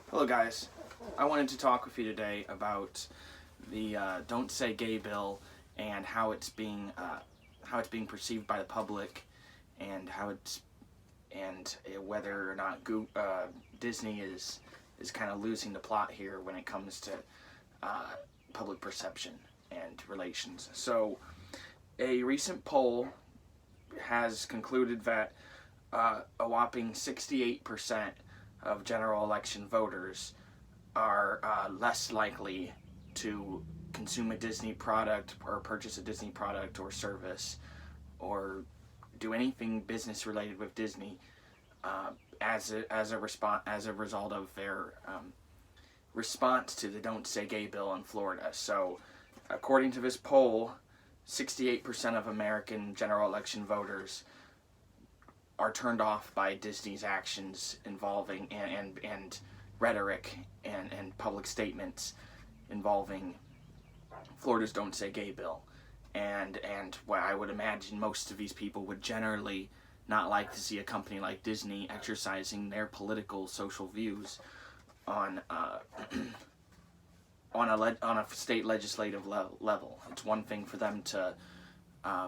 Hello guys, I wanted to talk with you today about the Don't Say Gay bill and how it's being perceived by the public, and whether or not Disney is kind of losing the plot here when it comes to uh, public perception and relations. So, a recent poll has concluded that a whopping 68% of general election voters are less likely to consume a Disney product or purchase a Disney product or service or do anything business related with Disney as a result of their response to the Don't Say Gay bill in Florida. So, according to this poll, 68% of American general election voters are turned off by Disney's actions involving and rhetoric and public statements involving Florida's Don't Say Gay bill. And what I would imagine most of these people would generally not like to see a company like Disney exercising their political social views on on a state legislative level. It's one thing for them to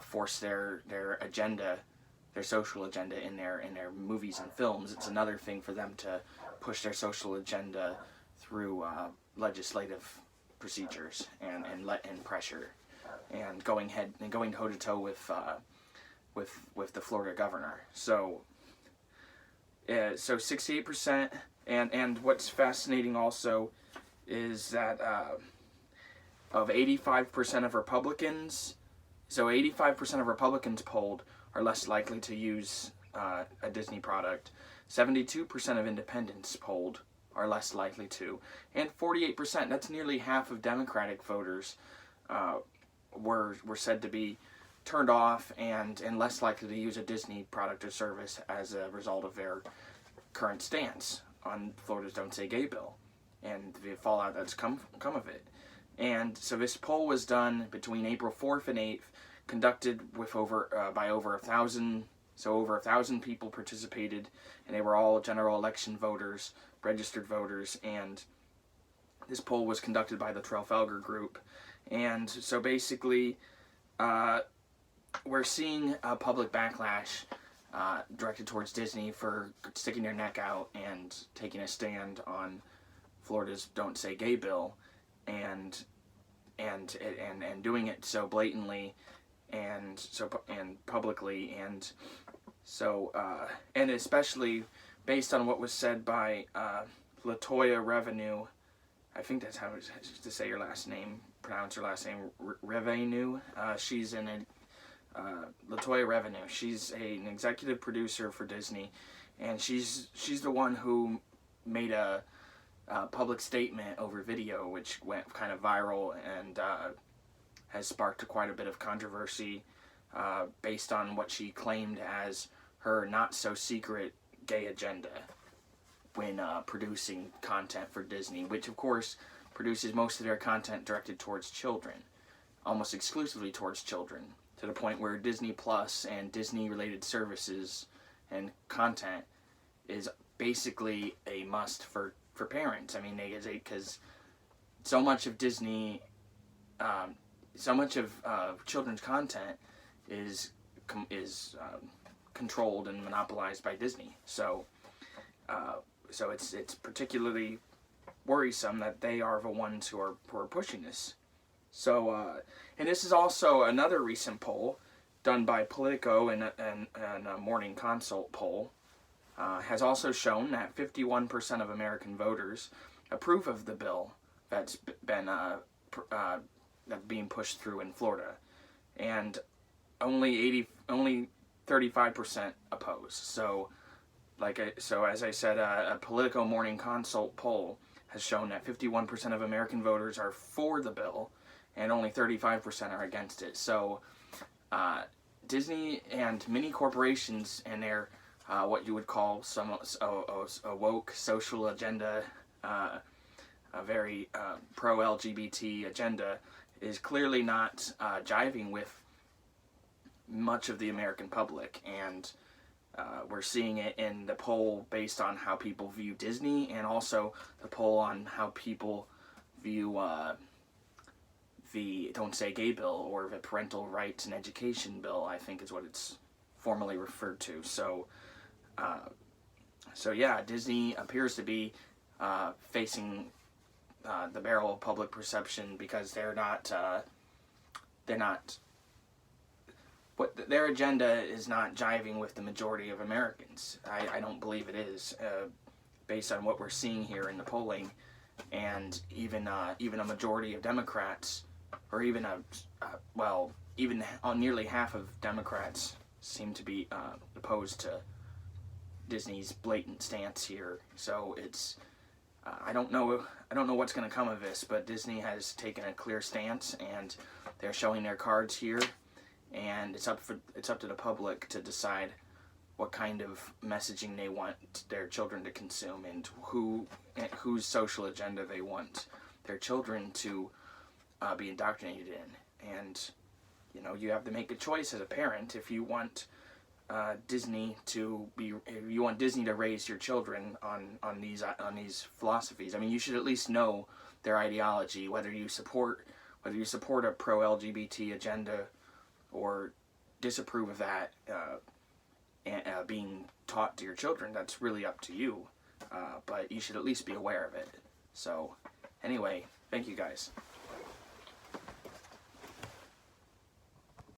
force their agenda, their social agenda in their movies and films. It's another thing for them to push their social agenda through legislative procedures and pressure, and going toe to toe with the Florida governor. So 68%, and what's fascinating also is that of 85% of Republicans, so 85% of Republicans polled are less likely to use a Disney product. 72% of independents polled are less likely to, and 48%, that's nearly half of Democratic voters, were said to be turned off and less likely to use a Disney product or service as a result of their current stance on Florida's Don't Say Gay bill and the fallout that's come of it. And so this poll was done between April 4th and 8th, conducted with by over 1,000. So over 1,000 people participated, and they were all general election voters, registered voters, and this poll was conducted by the Trafalgar Group. And so basically, we're seeing a public backlash directed towards Disney for sticking their neck out and taking a stand on Florida's Don't Say Gay bill, and doing it so blatantly and publicly, and especially based on what was said by Latoya Revenue. I think that's how to say your last name, pronounce her last name, Revenue. She's Latoya Revenue. She's an executive producer for Disney, and she's the one who made a public statement over video, which went kind of viral and has sparked quite a bit of controversy based on what she claimed as her not-so-secret gay agenda when producing content for Disney, which of course produces most of their content directed towards children, almost exclusively towards children, to the point where Disney Plus and Disney-related services and content is basically a must for parents. I mean, because so much of Disney, so much of children's content is controlled and monopolized by Disney. So it's particularly worrisome that they are the ones who are pushing this. So and this is also another recent poll done by Politico and a Morning Consult poll. Has also shown that 51% of American voters approve of the bill that's been being pushed through in Florida, and only 35% oppose. So, as I said, a Politico Morning Consult poll has shown that 51% of American voters are for the bill, and only 35% are against it. So, Disney and many corporations and their what you would call a woke social agenda, a very pro-LGBT agenda, is clearly not jiving with much of the American public, and We're seeing it in the poll based on how people view Disney, and also the poll on how people view the Don't Say Gay bill, or the Parental Rights and Education bill, I think is what it's formally referred to. So yeah, Disney appears to be facing the barrel of public perception because they're not what their agenda is not jiving with the majority of Americans. I don't believe it is, based on what we're seeing here in the polling, and even a majority of Democrats, or even nearly half of Democrats seem to be opposed to Disney's blatant stance here. So it's I don't know what's going to come of this, but Disney has taken a clear stance, and they're showing their cards here, and it's up to the public to decide what kind of messaging they want their children to consume, and whose social agenda they want their children to be indoctrinated in. And you have to make a choice as a parent if you want Disney to raise your children on these philosophies. I mean, you should at least know their ideology, whether you support a pro-LGBT agenda or disapprove of that being taught to your children. That's really up to you, but you should at least be aware of it. So anyway, thank you guys.